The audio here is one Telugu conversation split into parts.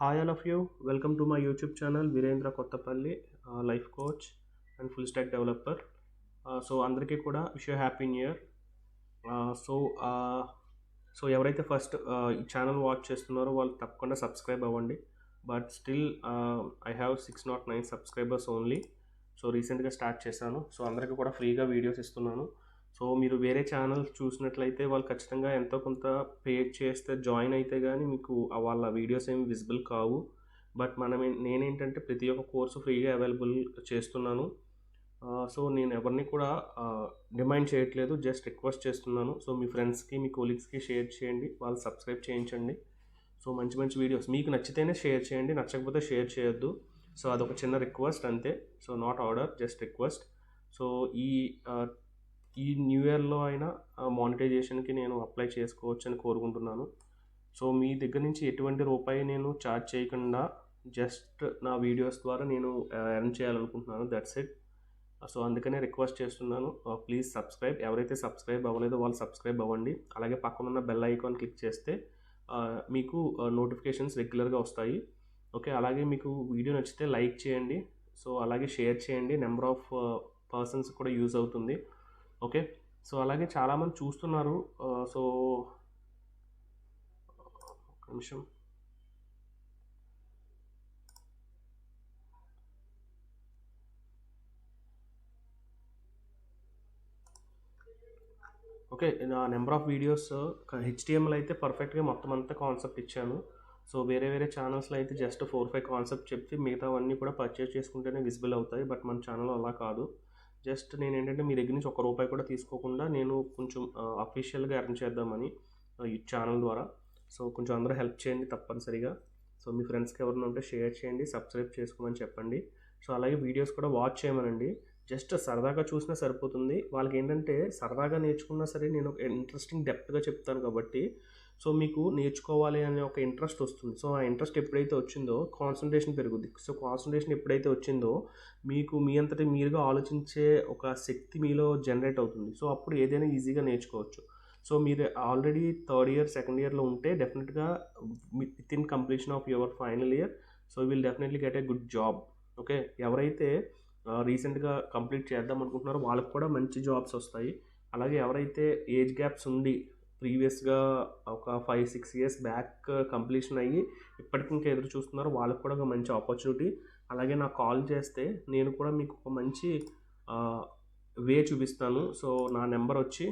Hi all of you, welcome to my YouTube channel Virendra Kottapalli, life coach and full stack developer. So అందరికీ కూడా wish happy new year. So so ఎవరైతే ఫస్ట్ ఈ ఛానల్ వాచ్ చేస్తున్నారో వాళ్ళు తప్పకుండా సబ్స్క్రైబ్ అవ్వండి. But still I have 609 subscribers only. So రీసెంట్గా స్టార్ట్ చేశాను. సో అందరికీ కూడా ఫ్రీగా వీడియోస్ ఇస్తున్నాను. సో మీరు వేరే ఛానల్ చూసినట్లయితే వాళ్ళు ఖచ్చితంగా ఎంతో కొంత పే చేస్తే జాయిన్ అయితే కానీ మీకు వాళ్ళ వీడియోస్ ఏమి విజిబుల్ కావు. బట్ నేనేంటంటే ప్రతి ఒక్క కోర్సు ఫ్రీగా అవైలబుల్ చేస్తున్నాను. సో నేను ఎవరిని కూడా డిమాండ్ చేయట్లేదు, జస్ట్ రిక్వెస్ట్ చేస్తున్నాను. సో మీ ఫ్రెండ్స్కి మీ కొలీగ్స్కి షేర్ చేయండి, వాళ్ళు సబ్స్క్రైబ్ చేయించండి. సో మంచి మంచి వీడియోస్ మీకు నచ్చితేనే షేర్ చేయండి, నచ్చకపోతే షేర్ చేయొద్దు. సో అదొక చిన్న రిక్వెస్ట్ అంతే. So not order, just request. So ఈ న్యూ ఇయర్లో అయినా మానిటైజేషన్కి నేను అప్లై చేసుకోవచ్చు అని కోరుకుంటున్నాను. సో మీ దగ్గర నుంచి ఎటువంటి రూపాయి నేను ఛార్జ్ చేయకుండా జస్ట్ నా వీడియోస్ ద్వారా నేను ఎర్న్ చేయాలనుకుంటున్నాను. That's it. సో అందుకనే రిక్వెస్ట్ చేస్తున్నాను, ప్లీజ్ సబ్స్క్రైబ్. ఎవరైతే సబ్స్క్రైబ్ అవ్వలేదో వాళ్ళు సబ్స్క్రైబ్ అవ్వండి. అలాగే పక్కన ఉన్న బెల్ ఐకాన్ క్లిక్ చేస్తే మీకు నోటిఫికేషన్స్ రెగ్యులర్గా వస్తాయి. ఓకే, అలాగే మీకు వీడియో నచ్చితే లైక్ చేయండి. సో అలాగే షేర్ చేయండి, నెంబర్ ఆఫ్ పర్సన్స్ కూడా యూజ్ అవుతుంది. ఓకే, సో అలాగే చాలామంది చూస్తున్నారు. సో ఒక నిమిషం. ఓకే, నా నెంబర్ ఆఫ్ వీడియోస్ HTML అయితే పర్ఫెక్ట్గా మొత్తం అంతా కాన్సెప్ట్ ఇచ్చాను. సో వేరే వేరే ఛానల్స్లో అయితే జస్ట్ 4-5 కాన్సెప్ట్ చెప్తే మిగతావన్నీ కూడా పర్చేస్ చేసుకుంటేనే విజిబుల్ అవుతాయి. బట్ మన ఛానల్ అలా కాదు. జస్ట్ నేను ఏంటంటే మీ దగ్గర నుంచి ₹1 కూడా తీసుకోకుండా నేను కొంచెం అఫీషియల్గా ఎర్న్ చేద్దామని ఈ ఛానల్ ద్వారా. సో కొంచెం అందరూ హెల్ప్ చేయండి తప్పనిసరిగా. సో మీ ఫ్రెండ్స్కి ఎవరైనా ఉంటే షేర్ చేయండి, సబ్స్క్రైబ్ చేసుకోమని చెప్పండి. సో అలాగే వీడియోస్ కూడా వాచ్ చేయమనండి. జస్ట్ సరదాగా చూసినా సరిపోతుంది. వాళ్ళకి ఏంటంటే సరదాగా నేర్చుకున్నా సరే నేను ఒక ఇంట్రెస్టింగ్ డెప్త్గా చెప్తాను కాబట్టి సో మీకు నేర్చుకోవాలి అనే ఒక ఇంట్రెస్ట్ వస్తుంది. సో ఆ ఇంట్రెస్ట్ ఎప్పుడైతే వచ్చిందో కాన్సన్ట్రేషన్ పెరుగుద్ది. సో కాన్సన్ట్రేషన్ ఎప్పుడైతే వచ్చిందో మీకు మీ అంతటి మీరుగా ఆలోచించే ఒక శక్తి మీలో జనరేట్ అవుతుంది. సో అప్పుడు ఏదైనా ఈజీగా నేర్చుకోవచ్చు. సో మీరు ఆల్రెడీ థర్డ్ ఇయర్, సెకండ్ ఇయర్లో ఉంటే డెఫినెట్గా with in completion of your final year so will definitely get a good job. Okay, ఎవరైతే రీసెంట్గా కంప్లీట్ చేద్దాం అనుకుంటున్నారో వాళ్ళకి కూడా మంచి జాబ్స్ వస్తాయి. అలాగే ఎవరైతే ఏజ్ గ్యాప్స్ ఉండి ప్రీవియస్గా ఒక 5-6 ఇయర్స్ బ్యాక్ కంప్లీషన్ అయ్యి ఇప్పటికి ఇంకా ఎదురు చూస్తున్నారో వాళ్ళకి కూడా ఒక మంచి ఆపర్చునిటీ. అలాగే నాకు కాల్ చేస్తే నేను కూడా మీకు ఒక మంచి వే చూపిస్తాను. సో నా నెంబర్ వచ్చి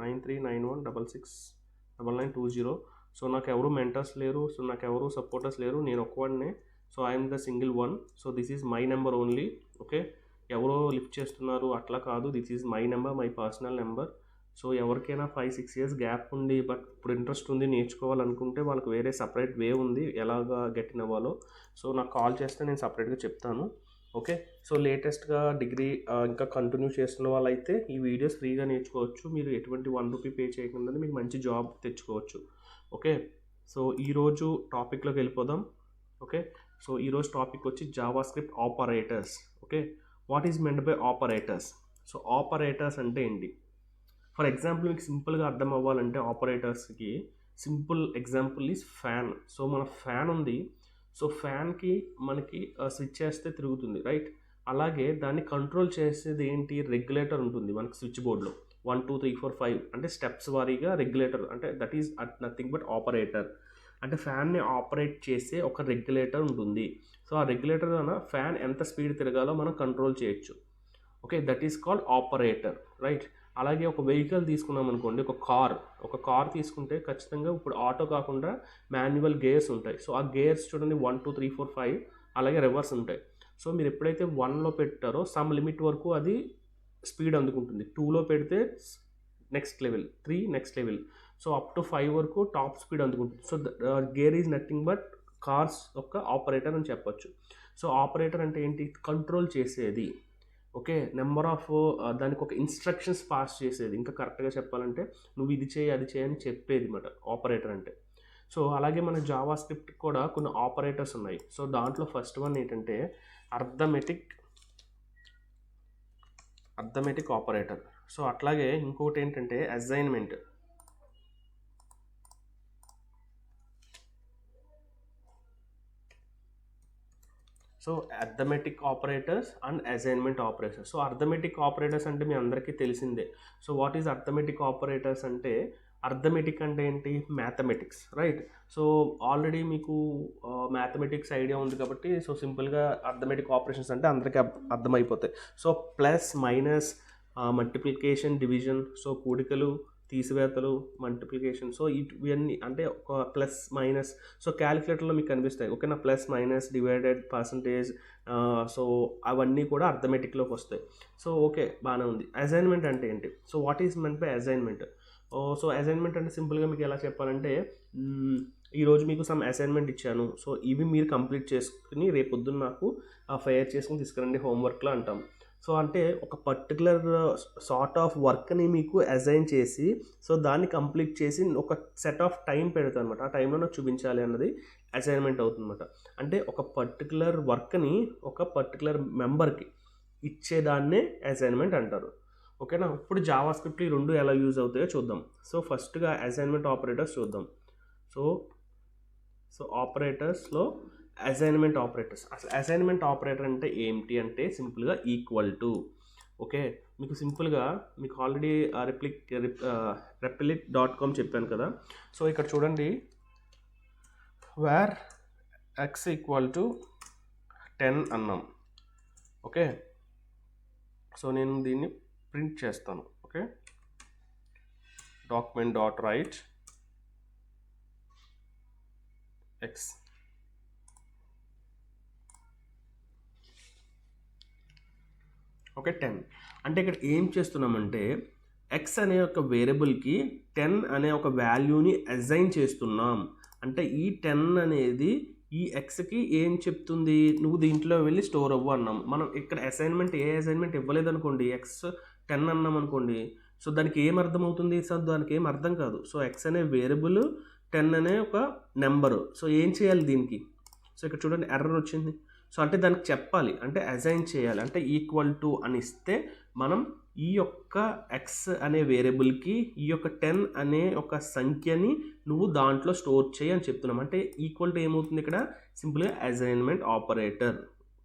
9391669920. సో నాకు ఎవరు మెంటర్స్ లేరు, సో నాకు ఎవరు సపోర్టర్స్ లేరు, నేను ఒక్కవాడినే. So I'm the single one. So this is my number only. Okay, ఎవరో లిఫ్ట్ చేస్తున్నారు అట్లా కాదు, this is my number, my personal number. So ఎవరికైనా 5-6 ఇయర్స్ గ్యాప్ ఉంది బట్ ఇప్పుడు ఇంట్రెస్ట్ ఉంది నేర్చుకోవాలనుకుంటే వాళ్ళకి వేరే సపరేట్ వే ఉంది ఎలాగా గెట్ ఇన్ అవ్వాలో. సో నాకు కాల్ చేస్తే నేను సపరేట్గా చెప్తాను. ఓకే, సో లేటెస్ట్గా డిగ్రీ ఇంకా కంటిన్యూ చేస్తున్న వాళ్ళైతే ఈ వీడియోస్ ఫ్రీగా నేర్చుకోవచ్చు. మీరు ఎటువంటి ₹1 పే చేయకుండా మీకు మంచి జాబ్ తెచ్చుకోవచ్చు. ఓకే, సో ఈరోజు టాపిక్లోకి వెళ్ళిపోదాం. ఓకే, సో ఈరోజు టాపిక్ వచ్చి JavaScript operators. Okay, what is meant by operators? So operators అంటే ఏంటి? ఫర్ ఎగ్జాంపుల్ మీకు సింపుల్గా అర్థం అవ్వాలంటే ఆపరేటర్స్కి simple example is fan. So మన ఫ్యాన్ ఉంది. సో ఫ్యాన్కి మనకి స్విచ్ చేస్తే తిరుగుతుంది, రైట్? అలాగే దాన్ని కంట్రోల్ చేసేది ఏంటి? రెగ్యులేటర్ ఉంటుంది మనకి స్విచ్ బోర్డ్లో. 1 2 3 4 5 అంటే స్టెప్స్ వారీగా రెగ్యులేటర్, అంటే that is nothing but operator. అంటే ఫ్యాన్ని ఆపరేట్ చేసే ఒక రెగ్యులేటర్ ఉంటుంది. సో ఆ రెగ్యులేటర్ వలన ఫ్యాన్ ఎంత స్పీడ్ తిరగాలో మనం కంట్రోల్ చేయొచ్చు. Okay, that is called operator, right? అలాగే ఒక వెహికల్ తీసుకున్నాం అనుకోండి, ఒక కార్ తీసుకుంటే ఖచ్చితంగా ఇప్పుడు ఆటో కాకుండా మాన్యువల్ గేర్స్ ఉంటాయి. సో ఆ గేర్స్ చూడండి 1 2 3 4 5 అలాగే రివర్స్ ఉంటాయి. సో మీరు ఎప్పుడైతే 1లో పెట్టారో సమ్ లిమిట్ వరకు అది స్పీడ్ అందుకుంటుంది. 2లో పెడితే next level, 3 next level. So up to 5 వరకు టాప్ స్పీడ్ అందుకుంటుంది. So gear is nothing but cars యొక్క ఆపరేటర్ అని చెప్పొచ్చు. సో ఆపరేటర్ అంటే ఏంటి? కంట్రోల్ చేసేది. ఓకే, నెంబర్ ఆఫ్ దానికి ఒక ఇన్స్ట్రక్షన్స్ పాస్ చేసేది. ఇంకా కరెక్ట్గా చెప్పాలంటే నువ్వు ఇది చేయి అది చేయని చెప్పేది మాట ఆపరేటర్ అంటే. సో అలాగే మన జావా స్క్రిప్ట్ కూడా కొన్ని ఆపరేటర్స్ ఉన్నాయి. సో దాంట్లో ఫస్ట్ వన్ ఏంటంటే అర్థమెటిక్ ఆపరేటర్. సో అట్లాగే ఇంకోటి ఏంటంటే assignment. So arithmetic operators and assignment operators. So arithmetic operators అంటే మీ అందరికీ తెలిసిందే. So what is arithmetic operators అంటే, అర్థమెటిక్ అంటే ఏంటి, మ్యాథమెటిక్స్, రైట్. సో ఆల్రెడీ మీకు మ్యాథమెటిక్స్ ఐడియా ఉంది కాబట్టి సో సింపుల్గా అర్థమెటిక్ ఆపరేషన్స్ అంటే అందరికీ అర్థమైపోతాయి. So plus minus, multiplication, division, so కూడికలు, తీసివేతలు, మల్టిప్లికేషన్, సో ఇవన్నీ అంటే ఒక ప్లస్ మైనస్, సో క్యాలిక్యులేటర్లో మీకు కనిపిస్తాయి, ఓకేనా. Plus minus, divided, percentage, so అవన్నీ కూడా అర్థమెటిక్లోకి వస్తాయి. సో ఓకే, బాగానే ఉంది. అసైన్మెంట్ అంటే ఏంటి, so what is meant by assignment. So assignment అంటే సింపుల్గా మీకు ఎలా చెప్పాలంటే, ఈరోజు మీకు సమ్ అసైన్మెంట్ ఇచ్చాను, సో ఇవి మీరు కంప్లీట్ చేసుకుని రేపు పొద్దున్న నాకు ఫైర్ చేసుకుని తీసుకురండి హోంవర్క్లో అంటాం. సో అంటే ఒక పర్టికులర్ సార్ట్ ఆఫ్ వర్క్ని మీకు అసైన్ చేసి సో దాన్ని కంప్లీట్ చేసి ఒక సెట్ ఆఫ్ టైం పెడతాను అనమాట. ఆ టైంలో నాకు చూపించాలి అన్నది అసైన్మెంట్ అవుతుందన్నమాట. అంటే ఒక పర్టికులర్ వర్క్ని ఒక పర్టికులర్ మెంబర్కి ఇచ్చేదాన్నే అసైన్మెంట్ అంటారు, ఓకేనా. ఇప్పుడు జావా స్క్రిప్ట్లో ఈ రెండు ఎలా యూజ్ అవుతాయో చూద్దాం. సో ఫస్ట్గా అసైన్మెంట్ ఆపరేటర్స్ చూద్దాం. సో ఆపరేటర్స్లో అసైన్మెంట్ ఆపరేటర్స్. అసలు అసైన్మెంట్ ఆపరేటర్ అంటే ఏంటి అంటే సింపుల్గా ఈక్వల్ టు, ఓకే. మీకు సింపుల్గా మీకు ఆల్రెడీ replit.com చెప్పాను కదా. సో ఇక్కడ చూడండి, వేర్ x ఈక్వల్ టు 10 అన్నాం, ఓకే. సో నేను దీన్ని ప్రింట్ చేస్తాను, okay. Document dot right x, okay, 10. అంటే ఇక్కడ ఏం చేస్తున్నామంటే x అనే ఒక వేరియబుల్కి 10 అనే ఒక వాల్యూని అసైన్ చేస్తున్నాం. అంటే ఈ 10 అనేది ఈ ఎక్స్కి ఏం చెప్తుంది, నువ్వు దీంట్లో వెళ్ళి స్టోర్ అవ్వు అన్నాం. మనం ఇక్కడ అసైన్మెంట్ ఏ అసైన్మెంట్ ఇవ్వలేదు అనుకోండి, ఎక్స్ 10 అన్నాం అనుకోండి, సో దానికి ఏం అర్థం అవుతుంది, సో దానికి ఏం అర్థం కాదు. సో ఎక్స్ అనే వేరియబుల్, 10 అనే ఒక నెంబరు, సో ఏం చేయాలి దీనికి, సో ఇక్కడ చూడండి ఎర్రర్ వచ్చింది. సో అంటే దానికి చెప్పాలి, అంటే అసైన్ చేయాలి, అంటే ఈక్వల్ టు అని ఇస్తే మనం ఈ యొక్క ఎక్స్ అనే వేరియబుల్కి ఈ యొక్క 10 అనే ఒక సంఖ్యని నువ్వు దాంట్లో స్టోర్ చేయి అని చెప్తున్నాం. అంటే ఈక్వల్ టు ఏమవుతుంది ఇక్కడ, సింపుల్గా అసైన్మెంట్ ఆపరేటర్.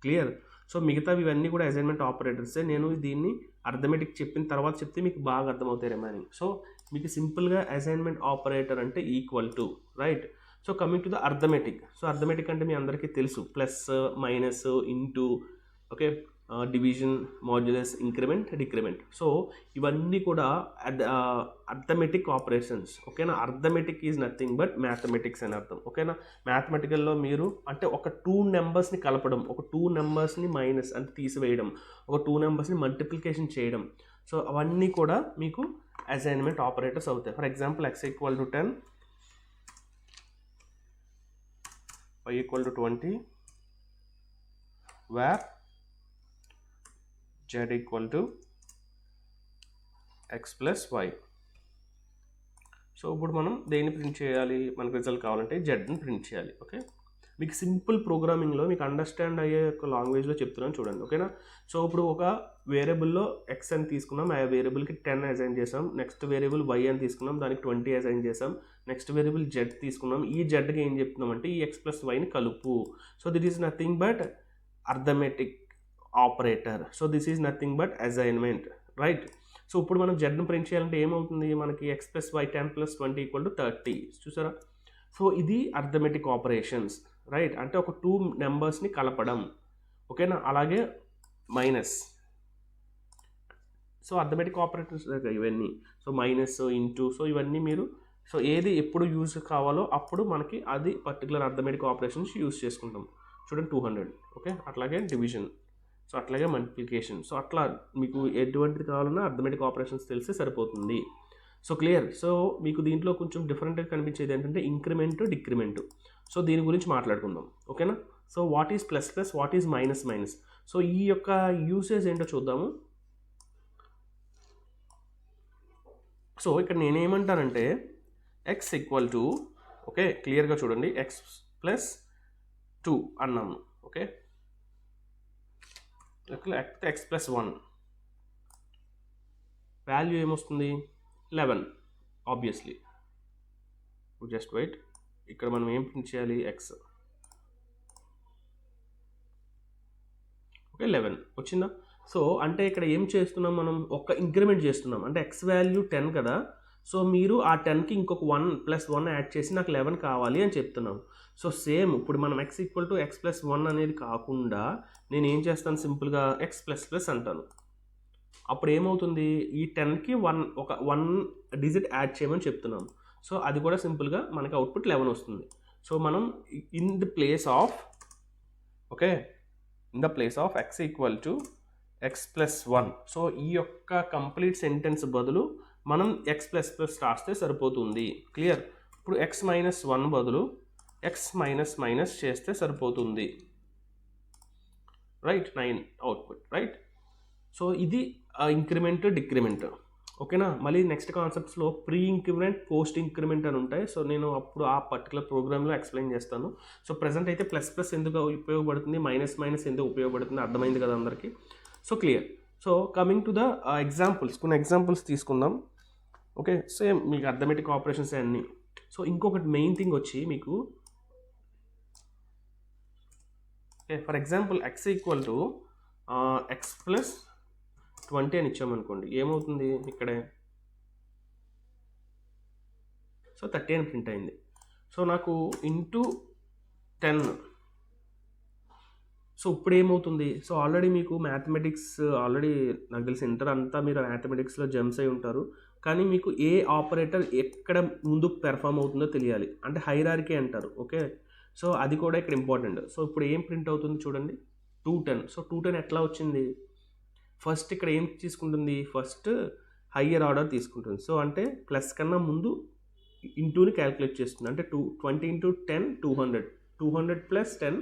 క్లియర్. సో మిగతావి ఇవన్నీ కూడా అసైన్మెంట్ ఆపరేటర్సే. నేను దీన్ని అర్థమెటిక్ చెప్పిన తర్వాత చెప్తే మీకు బాగా అర్థమవుతాయి రిమైనింగ్. సో మీకు సింపుల్గా అసైన్మెంట్ ఆపరేటర్ అంటే equal to, right. So coming to the arithmetic. So arithmetic అంటే మీ అందరికీ తెలుసు, plus, minus, into, okay, division, modulus, increment, decrement. So ఇవన్నీ కూడా అర్థమెటిక్ ఆపరేషన్స్, ఓకేనా. Arithmetic is nothing but mathematics అని అర్థం, ఓకేనా. మ్యాథమెటికల్లో మీరు అంటే ఒక 2 నెంబర్స్ని కలపడం, ఒక 2 నెంబర్స్ని మైనస్ అంటే తీసివేయడం, ఒక 2 నెంబర్స్ని మల్టిప్లికేషన్ చేయడం, సో అవన్నీ కూడా మీకు అసైన్మెంట్ ఆపరేటర్స్ అవుతాయి. For example x equal to 10, y equal to 20, where z equal to x plus y. So ఇప్పుడు మనం దేన్ని ప్రింట్ చేయాలి, మనకు రిజల్ట్ కావాలంటే జెడ్ని ప్రింట్ చేయాలి, ఓకే. మీకు సింపుల్ ప్రోగ్రామింగ్లో మీకు అండర్స్టాండ్ అయ్యే ఒక లాంగ్వేజ్లో చెప్తున్నాను చూడండి, ఓకేనా. సో ఇప్పుడు ఒక వేరియబుల్లో x అని తీసుకున్నాం, ఆ వేరియబుల్కి 10 అసైన్ చేసాం. నెక్స్ట్ వేరియబుల్ y అని తీసుకున్నాం, దానికి 20 అసైన్ చేసాం. నెక్స్ట్ వేరియబుల్ z తీసుకున్నాం, ఈ జెడ్కి ఏం చెప్తున్నామంటే ఈ x ప్లస్ వైని కలుపు. So that is nothing but arithmetic operator. So this is nothing but assignment, right. So ఇప్పుడు మనం జెడ్ను ప్రింట్ చేయాలంటే ఏమవుతుంది, మనకి x plus y 10 plus 20 equal to 30, చూసారా. సో ఇది అర్థమెటిక్ ఆపరేషన్స్, రైట్. అంటే ఒక 2 నెంబర్స్ని కలపడం, ఓకేనా. అలాగే మైనస్, సో అర్థమెటిక్ ఆపరేటర్స్ ఇవన్నీ. సో మైనస్, ఇంటూ, సో ఇవన్నీ మీరు సో ఏది ఎప్పుడు యూజ్ కావాలో అప్పుడు మనకి అది పర్టికులర్ అర్థమెటిక్ ఆపరేషన్స్ యూజ్ చేసుకుంటాం. చూడండి 200, ఓకే. అట్లాగే డివిజన్, సో అట్లాగే మల్టిప్లికేషన్, సో అట్లా మీకు ఎటువంటిది కావాలన్నా అర్థమెటిక్ ఆపరేషన్స్ తెలిస్తే సరిపోతుంది. So clear. సో మీకు దీంట్లో కొంచెం డిఫరెంట్గా కనిపించేది ఏంటంటే ఇంక్రిమెంట్, డిక్రిమెంట్. సో దీని గురించి మాట్లాడుకుందాం, ఓకేనా. So what is plus plus, what is minus minus. So ఈ యొక్క యూసేజ్ ఏంటో చూద్దాము. సో ఇక్కడ నేనేమంటానంటే x ఈక్వల్ టు, ఓకే, క్లియర్గా చూడండి, x ప్లస్ 2 అన్నాము, ఓకే. లేకపోతే x ప్లస్ 1 వాల్యూ ఏమొస్తుంది 11 ఆబ్వియస్లీ. జస్ట్ వెయిట్, ఇక్కడ మనం ఏం ప్రింట్ చేయాలి, x. ఓకే 11 వచ్చిందా. సో అంటే ఇక్కడ ఏం చేస్తున్నాం మనం, ఒక ఇంక్రిమెంట్ చేస్తున్నాం. అంటే ఎక్స్ వాల్యూ 10 కదా, సో మీరు ఆ 10కి ఇంకొక 1 + 1 యాడ్ చేసి నాకు 11 కావాలి అని చెప్తున్నాం. సో సేమ్ ఇప్పుడు మనం x = x + 1 అనేది కాకుండా నేను ఏం చేస్తాను, సింపుల్గా x++ అంటాను. అప్పుడు ఏమవుతుంది, ఈ 10కి ఒక 1 డిజిట్ యాడ్ చేయమని చెప్తున్నాం. సో అది కూడా సింపుల్గా మనకి అవుట్పుట్ 11 వస్తుంది. సో మనం in the place of x = x+1, so ఈ యొక్క కంప్లీట్ సెంటెన్స్ బదులు మనం x++ రాస్తే సరిపోతుంది. క్లియర్. ఇప్పుడు x-1 బదులు x చేస్తే సరిపోతుంది. Right, 9 output. రైట్. సో ఇది ఇంక్రిమెంట్ డిక్రిమెంట్. ఓకేనా. మళ్ళీ నెక్స్ట్ కాన్సెప్ట్స్లో ప్రీ ఇంక్రిమెంట్, పోస్ట్ ఇంక్రిమెంట్ అని ఉంటాయి. సో నేను అప్పుడు ఆ పర్టికులర్ ప్రోగ్రామ్లో ఎక్స్ప్లెయిన్ చేస్తాను. సో ప్రజెంట్ అయితే ప్లస్ ఎందుకు ఉపయోగపడుతుంది, మైనస్ ఎందుకు ఉపయోగపడుతుంది అర్థమైంది కదా అందరికీ. So clear. So coming to the examples, కొన్ని ఎగ్జాంపుల్స్ తీసుకుందాం. ఓకే, సేమ్ మీకు అర్థమెటిక్ ఆపరేషన్స్ అన్నీ. సో ఇంకొకటి మెయిన్ థింగ్ వచ్చి మీకు ఫర్ ఎగ్జాంపుల్ x = x+20 అని ఇచ్చామనుకోండి, ఏమవుతుంది ఇక్కడే, సో 30 అని ప్రింట్ అయింది. సో నాకు ఇంటూ 10. సో ఇప్పుడు ఏమవుతుంది, సో ఆల్రెడీ మీకు మ్యాథమెటిక్స్ ఆల్రెడీ నాకు తెలిసి ఇంటర్ అంతా మీరు మ్యాథమెటిక్స్లో జెమ్స్ అయి ఉంటారు. కానీ మీకు ఏ ఆపరేటర్ ఎక్కడ ముందు పెర్ఫామ్ అవుతుందో తెలియాలి, అంటే హైరార్కీ అంటారు. ఓకే, సో అది కూడా ఇక్కడ ఇంపార్టెంట్. సో ఇప్పుడు ఏం ప్రింట్ అవుతుంది చూడండి, 210. సో 210 ఎట్లా వచ్చింది, ఫస్ట్ ఇక్కడ ఏం తీసుకుంటుంది, ఫస్ట్ హయ్యర్ ఆర్డర్ తీసుకుంటుంది. సో అంటే ప్లస్ కన్నా ముందు ఇంటూని క్యాలిక్యులేట్ చేస్తుంది. అంటే 20 × 10 200 + 10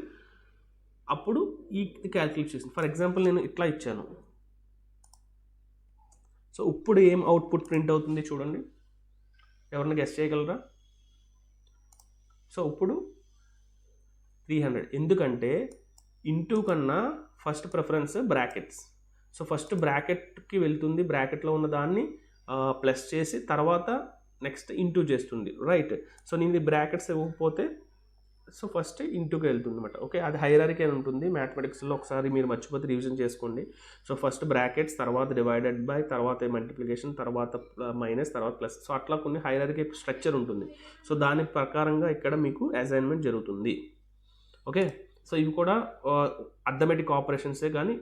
అప్పుడు ఇది క్యాలిక్యులేట్ చేస్తుంది. ఫర్ ఎగ్జాంపుల్ నేను ఇట్లా ఇచ్చాను. సో ఇప్పుడు ఏం అవుట్పుట్ ప్రింట్ అవుతుంది చూడండి, ఎవరిని గెస్ చేయగలరా. సో ఇప్పుడు 300, ఎందుకంటే ఇంటూ కన్నా first preference brackets. So first బ్రాకెట్కి వెళ్తుంది, బ్రాకెట్లో ఉన్న దాన్ని ప్లస్ చేసి తర్వాత నెక్స్ట్ ఇంటూ చేస్తుంది. రైట్. సో నేను బ్రాకెట్స్ ఇవ్వకపోతే సో ఫస్ట్ ఇంటూకి వెళ్తుంది అనమాట. ఓకే, అది హైరార్కీ అని ఉంటుంది మ్యాథమెటిక్స్లో, ఒకసారి మీరు మర్చిపోతే రివిజన్ చేసుకోండి. సో ఫస్ట్ బ్రాకెట్స్, తర్వాత డివైడెడ్ బై, తర్వాత మల్టిప్లికేషన్, తర్వాత మైనస్, తర్వాత ప్లస్. సో అట్లా కొన్ని హైరార్కీ స్ట్రక్చర్ ఉంటుంది. సో దాని ప్రకారంగా ఇక్కడ మీకు అసైన్మెంట్ జరుగుతుంది. ఓకే, సో ఇవి కూడా అర్థమెటిక్ ఆపరేషన్సే, కానీ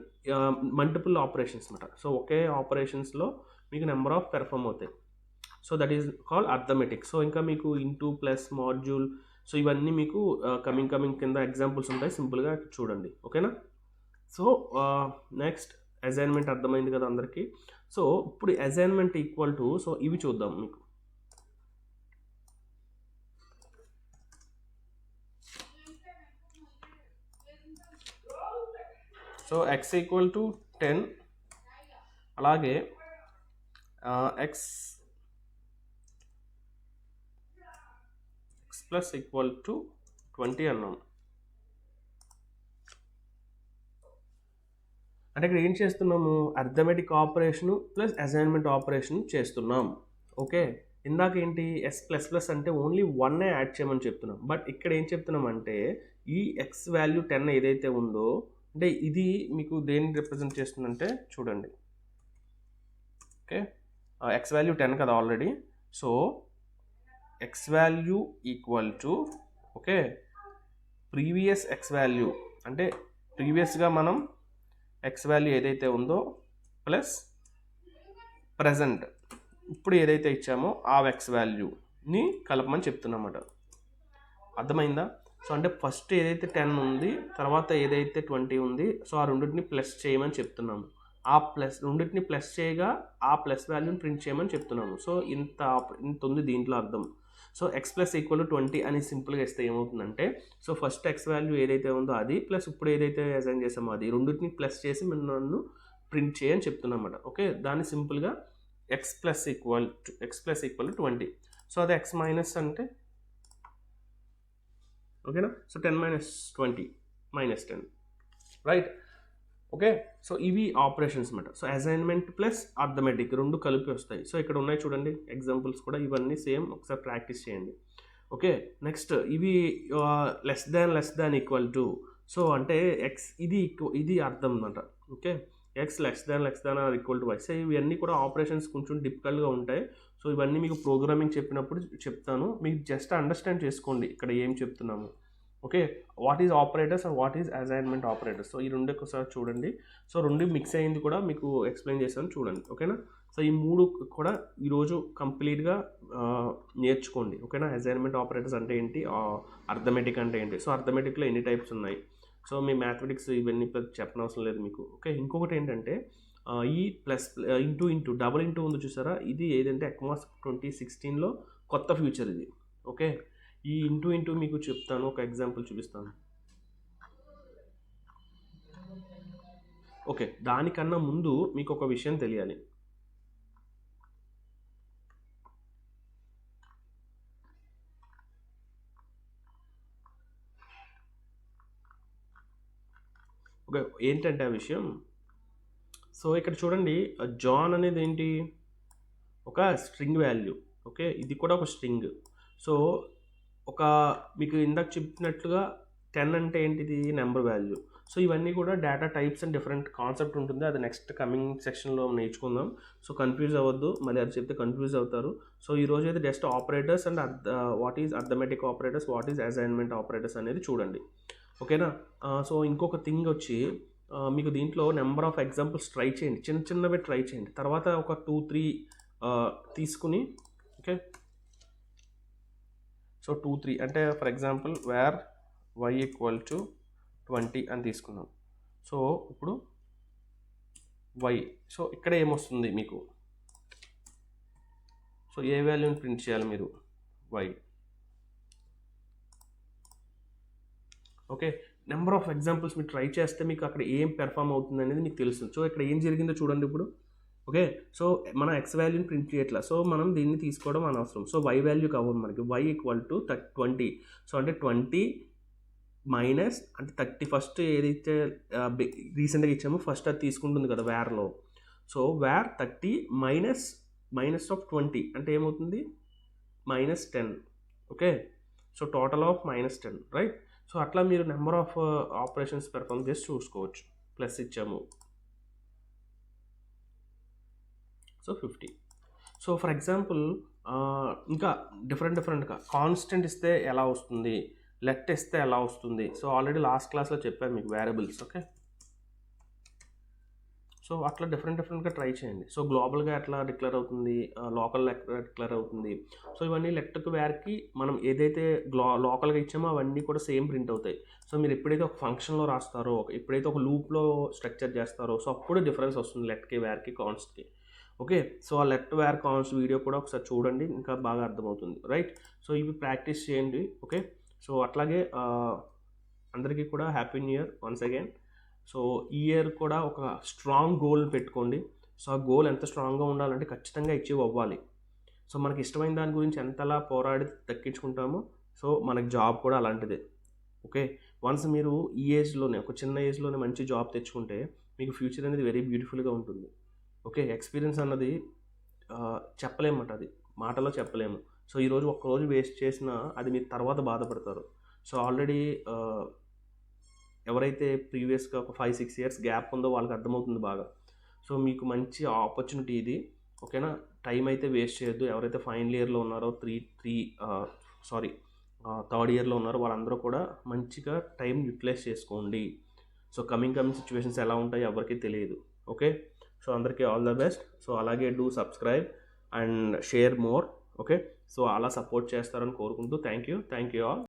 మల్టిపుల్ ఆపరేషన్స్ అనమాట. సో ఒకే ఆపరేషన్స్లో మీకు నెంబర్ ఆఫ్ పెర్ఫామ్ అవుతాయి. So that is called arithmetic. So ఇంకా మీకు ఇంటూ, ప్లస్, మాడ్యూల్, సో ఇవన్నీ మీకు కమింగ్ కింద ఎగ్జాంపుల్స్ ఉంటాయి, సింపుల్గా చూడండి. ఓకేనా. సో నెక్స్ట్ అసైన్మెంట్ అర్థమైంది కదా అందరికీ. సో ఇప్పుడు అసైన్మెంట్ ఈక్వల్ టు, సో ఇవి చూద్దాం మీకు. సో x = 10, అలాగే x + 20 అన్నాం. అంటే ఇక్కడ ఏం చేస్తున్నాము, arithmetic operation plus assignment operation చేస్తున్నాం. ఓకే, ఇందాక ఏంటి s++ అంటే ఓన్లీ 1 యాడ్ చేయమని చెప్తున్నాం. బట్ ఇక్కడ ఏం చెప్తున్నాం అంటే ఈ x వాల్యూ 10 ఏదైతే ఉందో, అంటే ఇది మీకు దేన్ని రిప్రజెంట్ చేస్తుందంటే చూడండి. ఓకే, x వాల్యూ 10 కదా already. So x value = okay previous x value, అంటే ప్రీవియస్గా మనం x వాల్యూ ఏదైతే ఉందో ప్లస్ ప్రజెంట్ ఇప్పుడు ఏదైతే ఇచ్చామో ఆ x వాల్యూని కలపమని చెప్తున్నమాట. అర్థమైందా. సో అంటే ఫస్ట్ ఏదైతే 10 ఉంది, తర్వాత ఏదైతే 20 ఉంది, సో ఆ రెండింటిని ప్లస్ చేయమని చెప్తున్నాము. ఆ రెండింటిని ప్లస్ చేయగా ఆ ప్లస్ వాల్యూని ప్రింట్ చేయమని చెప్తున్నాము. సో ఇంత ఉంది దీంట్లో అర్థం. సో x = 20 అని సింపుల్గా ఇస్తే ఏమవుతుందంటే, సో ఫస్ట్ x వాల్యూ ఏదైతే ఉందో అది ప్లస్ ఇప్పుడు ఏదైతే అసైన్ చేసామో అది, రెండింటిని ప్లస్ చేసి నన్ను ప్రింట్ చేయని చెప్తున్నమాట. ఓకే, దాన్ని సింపుల్గా x = 20. సో అది x మైనస్ అంటే ఓకేనా. సో 10 - 20 -10. రైట్. ఓకే, సో ఇవి ఆపరేషన్స్ అనమాట. సో అసైన్మెంట్ ప్లస్ అర్థమెటిక్ రెండు కలిపి వస్తాయి. సో ఇక్కడ ఉన్నాయి చూడండి ఎగ్జాంపుల్స్ కూడా, ఇవన్నీ సేమ్, ఒకసారి ప్రాక్టీస్ చేయండి. ఓకే, నెక్స్ట్ ఇవి less than equal to. So అంటే ఎక్స్ ఇది అర్థం అనమాట. Okay, X less than or equal to Y. So ఇవన్నీ కూడా ఆపరేషన్స్ కొంచెం డిఫికల్ట్గా ఉంటాయి. సో ఇవన్నీ మీకు ప్రోగ్రామింగ్ చెప్పినప్పుడు చెప్తాను, మీకు జస్ట్ అండర్స్టాండ్ చేసుకోండి ఇక్కడ ఏం చెప్తున్నాము. Okay, what is operators and what is assignment operators. So ఈ రెండు ఒకసారి చూడండి. సో రెండు మిక్స్ అయింది కూడా మీకు ఎక్స్ప్లెయిన్ చేస్తాను చూడండి. ఓకేనా, సో ఈ మూడు కూడా ఈరోజు కంప్లీట్గా నేర్చుకోండి. ఓకేనా, అసైన్మెంట్ ఆపరేటర్స్ అంటే ఏంటి, అర్థమెటిక్ అంటే ఏంటి. సో అర్థమెటిక్లో ఎన్ని టైప్స్ ఉన్నాయి. సో మీ మ్యాథమెటిక్స్ ఇవన్నీ చెప్పనవసరం లేదు మీకు. ఓకే, ఇంకొకటి ఏంటంటే ఈ ప్లస్ ఇంటూ డబుల్ ఇంటూ ఉంది చూసారా, ఇది ఏదంటే ECMAS 2016లో కొత్త ఫ్యూచర్ ఇది. ఓకే, ఈ ఇంటూ మీకు చెప్తాను, ఒక ఎగ్జాంపుల్ చూపిస్తాను. ఓకే, దానికన్నా ముందు మీకు ఒక విషయం తెలియాలి. ఓకే, ఏంటంటే ఆ విషయం, సో ఇక్కడ చూడండి, జాన్ అనేది ఏంటి, ఒక స్ట్రింగ్ వాల్యూ. ఓకే, ఇది కూడా ఒక స్ట్రింగ్. సో ఒక మీకు ఇందాక చెప్పినట్లుగా 10 అంటే ఏంటిది, నెంబర్ వాల్యూ. సో ఇవన్నీ కూడా data types and different concept ఉంటుంది, అది నెక్స్ట్ కమింగ్ సెక్షన్లో నేర్చుకుందాం. సో కన్ఫ్యూజ్ అవ్వద్దు, మళ్ళీ అది చెప్తే కన్ఫ్యూజ్ అవుతారు. సో ఈరోజు అయితే just operators and what is arithmetic operators, what is assignment operators అనేది చూడండి. ఓకేనా, సో ఇంకొక థింగ్ వచ్చి మీకు దీంట్లో నెంబర్ ఆఫ్ ఎగ్జాంపుల్స్ ట్రై చేయండి, చిన్నవి ట్రై చేయండి, తర్వాత ఒక 2-3 తీసుకుని. ఓకే, సో 2-3 అంటే ఫర్ ఎగ్జాంపుల్ వేర్ y = 20 అని తీసుకున్నాం. సో ఇప్పుడు y, సో ఇక్కడ ఏమొస్తుంది మీకు, సో ఏ వాల్యూని ప్రింట్ చేయాలి మీరు, y. Okay, number of examples మీరు ట్రై చేస్తే మీకు అక్కడ ఏం పెర్ఫామ్ అవుతుంది అనేది మీకు తెలుస్తుంది. సో ఇక్కడ ఏం జరిగిందో చూడండి ఇప్పుడు. ఓకే, సో మనం ఎక్స్ వాల్యూని ప్రింట్ చేయట్లా, సో మనం దీన్ని తీసుకోవడం అనవసరం. సో y వాల్యూ కావాలి మనకి, y = 20. సో అంటే 20 మైనస్ అంటే 30 ఫస్ట్ ఏదైతే రీసెంట్గా ఇచ్చామో ఫస్ట్ అది తీసుకుంటుంది కదా వేర్లో. సో వేర్ 30 మైనస్ ఆఫ్ 20 అంటే ఏమవుతుంది, -10. Okay, so total of -10, right. So అట్లా మీరు నెంబర్ ఆఫ్ ఆపరేషన్స్ పెర్ఫామ్ చేసి చూసుకోవచ్చు. ప్లస్ ఇచ్చాము, సో 50. సో ఫర్ ఎగ్జాంపుల్ ఇంకా డిఫరెంట్గా కాన్స్టెంట్ ఇస్తే ఎలా వస్తుంది, లెట్ ఇస్తే ఎలా వస్తుంది. సో ఆల్రెడీ లాస్ట్ క్లాస్లో చెప్పాను మీకు వేరియబుల్స్. ఓకే, సో అట్లా డిఫరెంట్గా ట్రై చేయండి. సో గ్లోబల్గా ఎట్లా డిక్లేర్ అవుతుంది, లోకల్ ఎట్లా డిక్లేర్ అవుతుంది. సో ఇవన్నీ లెట్కి వేర్కి మనం ఏదైతే లోకల్గా ఇచ్చామో అవన్నీ కూడా సేమ్ ప్రింట్ అవుతాయి. సో మీరు ఎప్పుడైతే ఒక ఫంక్షన్లో రాస్తారో, ఎప్పుడైతే ఒక లూప్లో స్ట్రక్చర్ చేస్తారో, సో అప్పుడు డిఫరెన్స్ వస్తుంది లెట్కి వేర్కి కాన్స్ట్కి. ఓకే, సో ఆ లెట్ వేర్ కాన్స్ వీడియో కూడా ఒకసారి చూడండి, ఇంకా బాగా అర్థమవుతుంది, రైట్. సో ఇవి ప్రాక్టీస్ చేయండి. ఓకే, సో అట్లాగే అందరికీ కూడా happy new year once again. So ఈ ఇయర్ కూడా ఒక స్ట్రాంగ్ గోల్ పెట్టుకోండి. సో ఆ గోల్ ఎంత స్ట్రాంగ్గా ఉండాలంటే ఖచ్చితంగా అచీవ్ అవ్వాలి. సో మనకి ఇష్టమైన దాని గురించి ఎంతలా పోరాడి దక్కించుకుంటామో, సో మనకి జాబ్ కూడా అలాంటిదే. ఓకే, వన్స్ మీరు ఈ ఏజ్లోనే, ఒక చిన్న ఏజ్లోనే మంచి జాబ్ తెచ్చుకుంటే మీకు ఫ్యూచర్ అనేది వెరీ బ్యూటిఫుల్గా ఉంటుంది. ఓకే, ఎక్స్పీరియన్స్ అన్నది చెప్పలేమట, అది మాటలో చెప్పలేము. సో ఈరోజు ఒక్కరోజు వేస్ట్ చేసినా అది మీరు తర్వాత బాధపడతారు. సో ఆల్రెడీ ఎవరైతే ప్రీవియస్గా ఒక 5-6 ఇయర్స్ గ్యాప్ ఉందో వాళ్ళకి అర్థమవుతుంది బాగా. సో మీకు మంచి ఆపర్చునిటీ ఇది. ఓకేనా, టైం అయితే వేస్ట్ చేయొద్దు. ఎవరైతే ఫైనల్ ఇయర్లో ఉన్నారో థర్డ్ ఇయర్లో ఉన్నారో వాళ్ళందరూ కూడా మంచిగా టైం యూటిలైజ్ చేసుకోండి. సో కమింగ్ సిచ్యువేషన్స్ ఎలా ఉంటాయో ఎవరికీ తెలియదు. ఓకే, సో అందరికీ ఆల్ ద బెస్ట్. సో అలాగే do subscribe and share more. Okay, so అలా సపోర్ట్ చేస్తారని కోరుకుంటూ థ్యాంక్ యూ ఆల్.